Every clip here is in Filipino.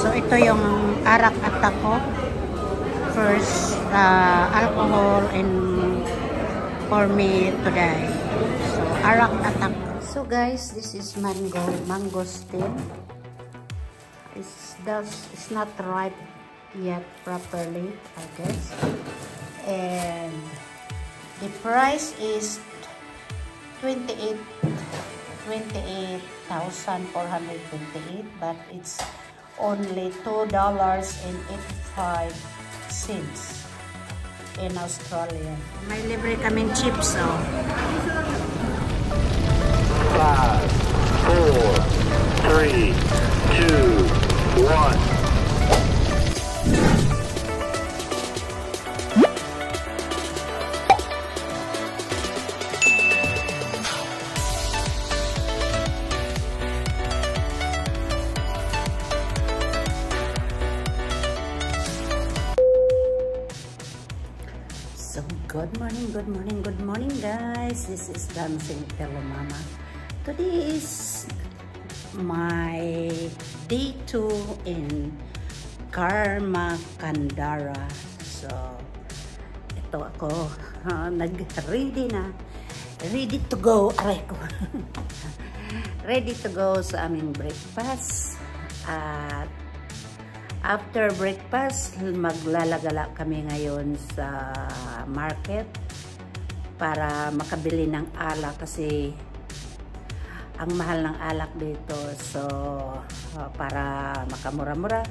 So ito yung arak attack ko. First alcohol and for me today. So arak attack. So guys, this is mangosteen. It's not ripe yet properly, I guess. And the price is 28,428, but it's only $2.85 in Australia. May libre kaming chips, oh. 5, 4, 3, 2, 1. So good morning guys. This is Dancing Pillow Mama. Today is my day 2 in Karma Kandara. So ito ako nag-ready na. Ready to go. Aray ko. Ready to go sa aming breakfast. At after breakfast, maglalagala kami ngayon sa market para makabili ng alak kasi ang mahal ng alak dito. So, para makamura-mura,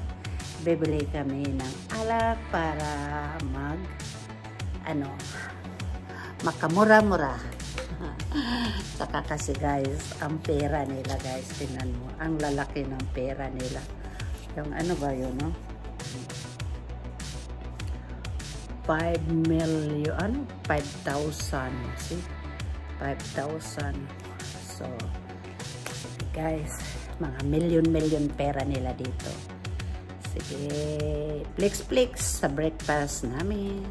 bibili kami ng alak para makamura-mura. Saka kasi guys, ang pera nila guys, tingnan mo, ang lalaki ng pera nila. Yung ano ba yun, no? 5 million, 5,000. See? 5,000. So, guys, mga million pera nila dito. Sige, flex sa breakfast namin.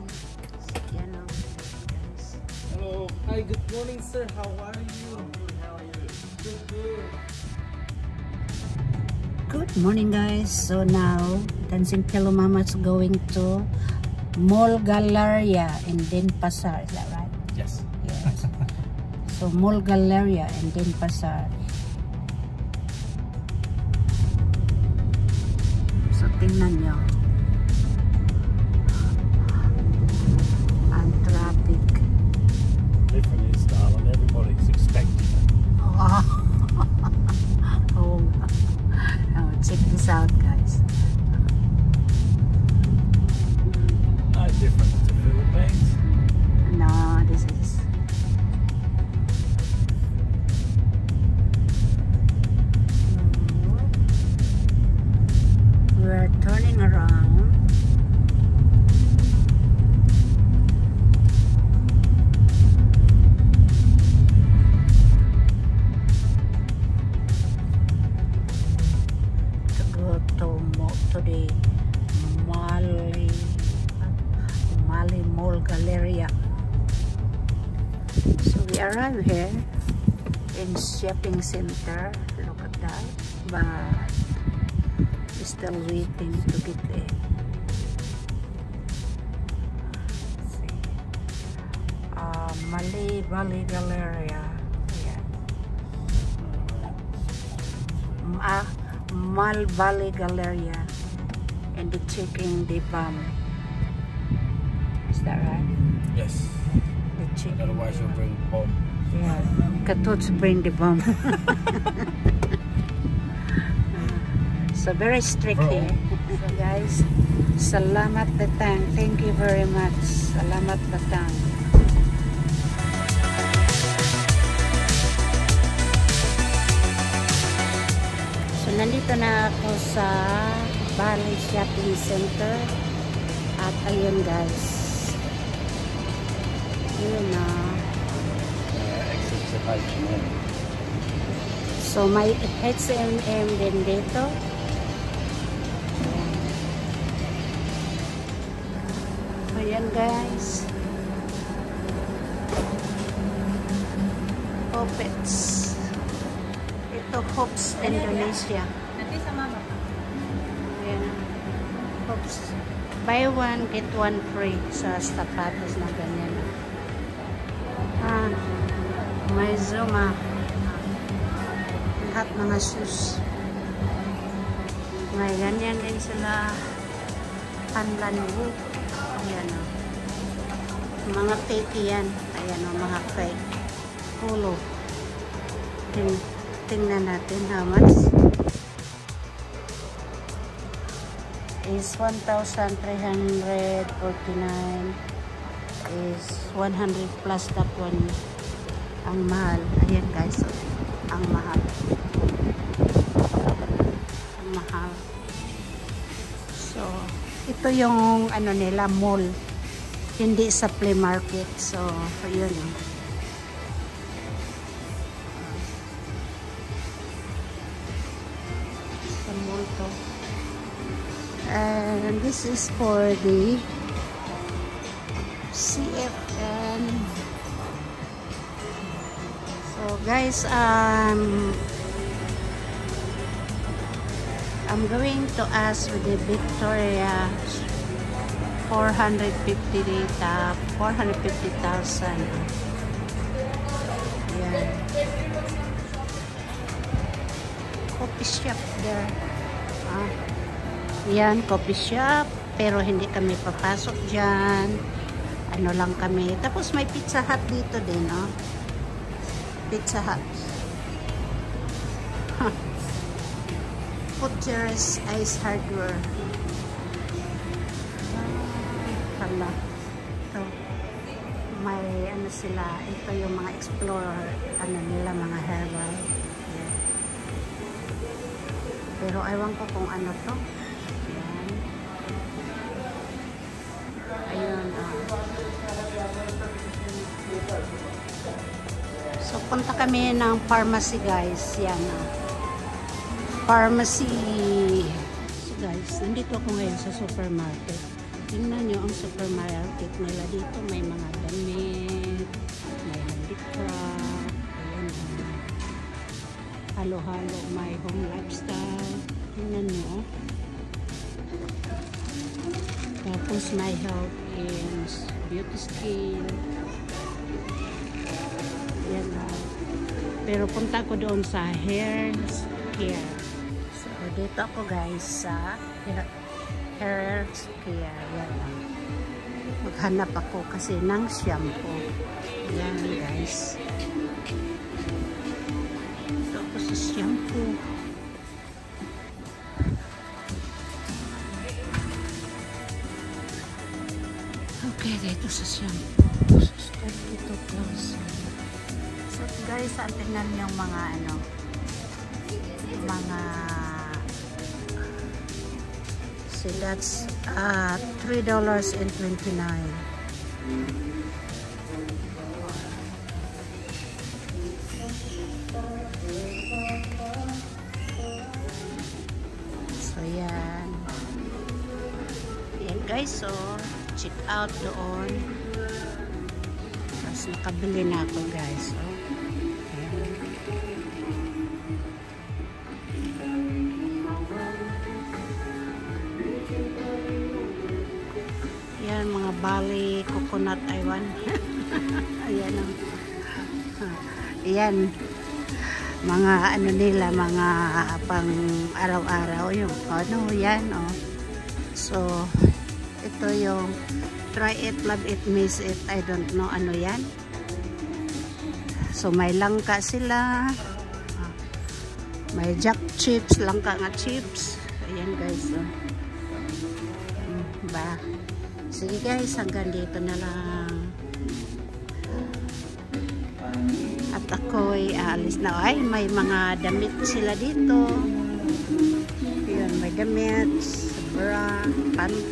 Yan, no? Guys. Hello. Hi, good morning, sir. How are you? Good. How are you? Good. Good morning guys. So now Dancing Pillow Mama is going to Mall Galleria in Denpasar. Is that right? Yes. Yes. So Mall Galleria in Denpasar. So tingnan nyo ang traffic. Different style and everybody's expecting it. Oh, check this out, guys. No different to Philippines. No, this is. We're turning around. To the Mali Mall Galleria. So we arrive here in shopping center. Look at that. But we're still waiting to get there. Let's see. Mali Valley Galleria. Yeah. Mal Valley Galleria. And the chicken, the bomb. Is that right? Yes. The chicken. Otherwise you'll bring bomb. Yeah. Katuts bring the bomb. So very strict here. So guys, salamat datang. Thank you very much. Salamat datang. So nandito na ako sa Valley Shopping Center at ayun guys, yun na. Exit to H&M. So may H&M din dito. Ayan guys, Opets. Ito Hops Indonesia. Nanti sama Bapak. Ayan. buy one, get one free sa sapatos na ganyan. May Zuma. Lahat mga shoes. May ganyan din sila. Panlanwo. Ayan o. Mga fake yan. Ayan o, mga fake. Polo. Tingnan natin how much. Is 1,349. Is 100 plus that one. Ang mahal. Ayan guys. Ang mahal. Ang mahal. So, ito yung ano nila, mall. Hindi sa flea market. So, yun. Sa mall to. And this is for the CFN. So guys, I'm going to ask with the Victoria 450,000. Yeah. Coffee shop there. Yan, coffee shop. Pero hindi kami papasok dyan. Ano lang kami. Tapos may Pizza Hut dito din, no? Pizza Hut. Butcher's Ice Hardware. Hala. Ito. May ano sila. Ito yung mga explorer. Ano nila, mga herbal. Yeah. Pero ewan ko kung ano to. Yan. Ayun. So, punta kami ng pharmacy, guys. Yan. Pharmacy. So, guys, nandito ako ngayon sa supermarket. Tingnan nyo ang supermarket nila. Dito may mga damit, may handicraft, ayan. Halo-halo, may home lifestyle. Tingnan nyo. Tapos may health and beauty skin. Yan na. Pero punta ko doon sa hair care. So, dito ako guys sa hair care. Yan na. Maghanap ako kasi ng shampoo. Yan guys. Dito ako sa shampoo. Okay, dito sa shampoo. Start dito close. So guys, tingnan niyo yung mga ano, mga so that's $3.29. So yan. Yan guys, so check out doon. Tapos nakabili na ako guys. So yan, mga Bali coconut Iwan. Ayan ang ayan, mga ano nila, mga pang araw-araw yung ano yan, oh. So ito yung try it, love it, miss it, I don't know ano yan. So may langka sila, may jack chips, langka nga chips. Ayan guys, oh. Ba, sige guys, hanggang dito na lang. At ako'y aalis na. Ay, may mga damit sila dito. Ayan, may damit, bra, panty.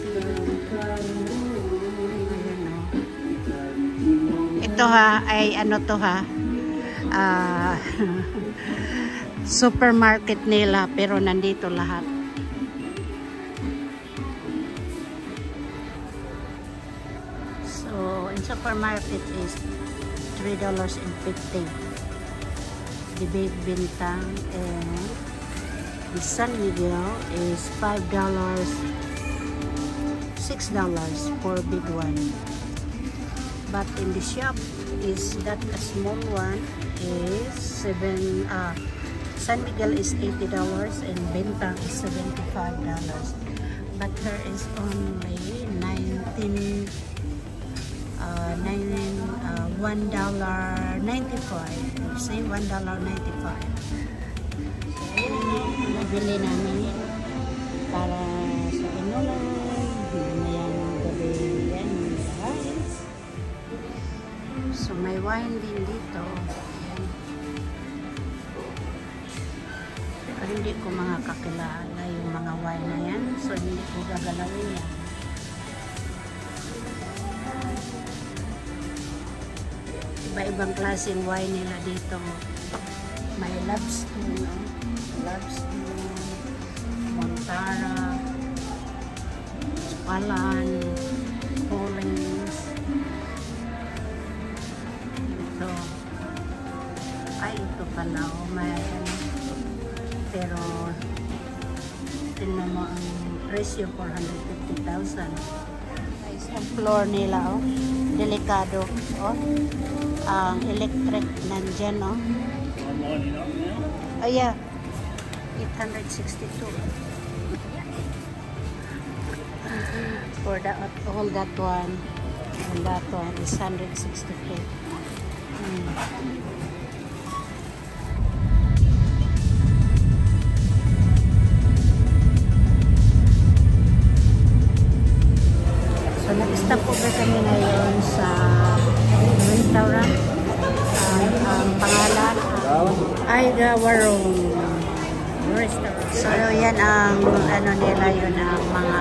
Ayan, oh. Ito ha, ay ano to ha, supermarket nila, pero nandito lahat. So, in supermarket is $3.50. The Big Bintang and the San Miguel is $5.50. $6 for big one. But in the shop is that a small one is San Miguel is $80 and Bentang is $75. But here is only $1.95. Say $1.95. Nabili namin para sa inulan. Mamayang gabi yan, guys. So may wine din dito. Ayan. Pero hindi ko mga kakilala yung mga wine na yan. So hindi ko gagalawin yan. Iba-ibang klaseng wine nila dito. May Lobstone, Montara, Spalan, Collins. Ito. Ay, ito pala. May, pero tingnan mo ang presyo, 450,000. Guys, ang floor nila, oh. Delikado, oh. Ang electric nandyan, oh. Oh yeah, 862 for that, all that one, and that one is 162. So nag-stop po kami ngayon sa restaurant. Ang pangalan Aiga Warung Restaurant. So yan ang ano nila, yun ang mga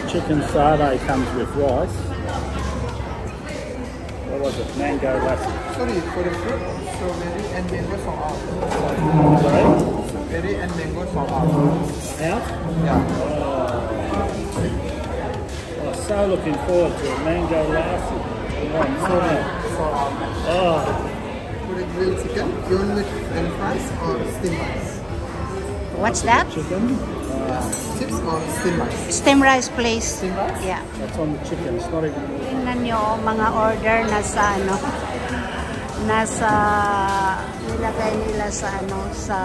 Chicken satay comes with rice. What was it? Mango lassi. Sorry, for the fruit, strawberry and mango from out. Sorry? Strawberry and mango from out. Out? Yeah. Oh, so looking forward to a mango lassi. Sorry, for out. Oh, For the grilled chicken, you want with french fries or steamed rice? what's that? chicken. Chips or steamed rice? Steam rice, please. Steamed rice? Yeah. That's on the chicken. It's not even. Tingnan nyo mga order nasa ano, nasa nilagay nila sa ano, sa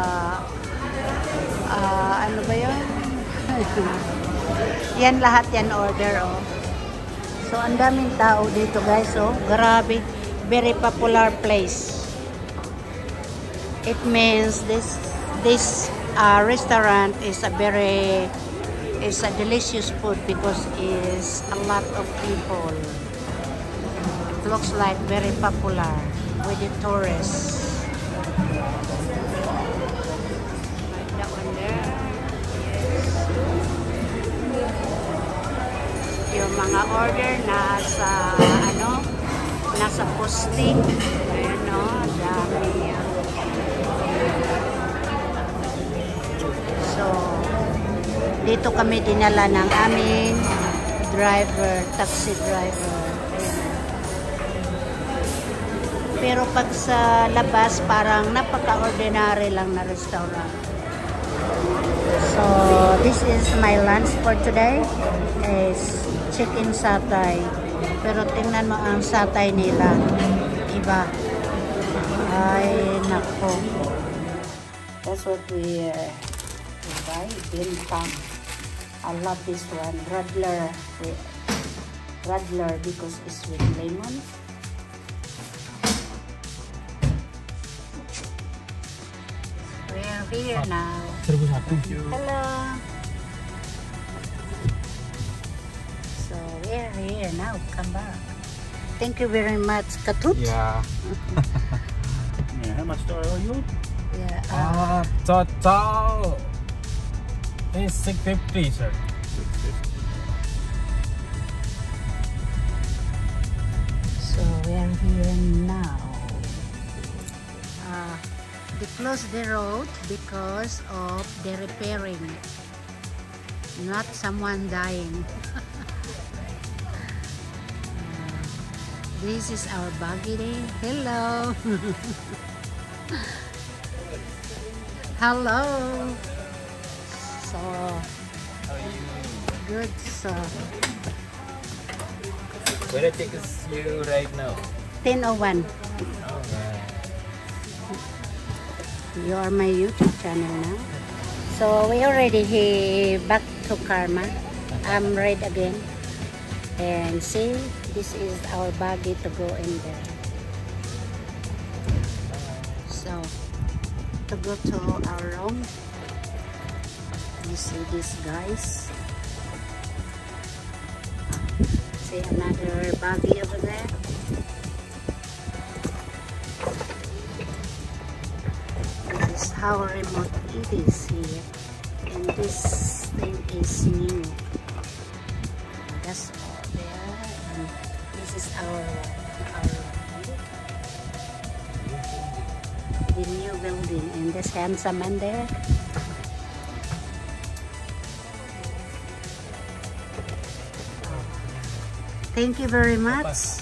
ano ba yun? Yan lahat yan order, oh. So ang daming tao dito, guys, oh. Grabe, very popular place. It means this restaurant is a delicious food because is a lot of people. It looks like very popular with the tourists. Like that one there. Yes. Yung mga order nasa ano, nasa posting. Ayan, no, dami. So, dito kami dinala ng aming driver, taxi driver. Pero pag sa labas, parang napaka-ordinary lang na restaurant. So, this is my lunch for today. Is chicken satay. Pero tingnan mo ang satay nila. Iba. Ay, nako. That's what we buy. Bentang. I love this one. Radler because it's with lemon. We are here now. Thank you. Hello. So we are here now. Come back. Thank you very much, Katut. Yeah. Yeah, how much do I owe you? Yeah. Total is 650, sir. So we are here now. They closed the road because of the repairing, not someone dying. This is our buggy day. Hello. Hello. So, good. So Where it takes you right now? 10:01. Alright. You are my YouTube channel now. So we already back to Karma. I'm red again. And see, this is our buggy to go in there. So to go to our room. You see this, guys. See another buggy over there. This is how remote it is here. And this thing is new. That's all there. And this is our the new building. And this handsome man there. Thank you very much.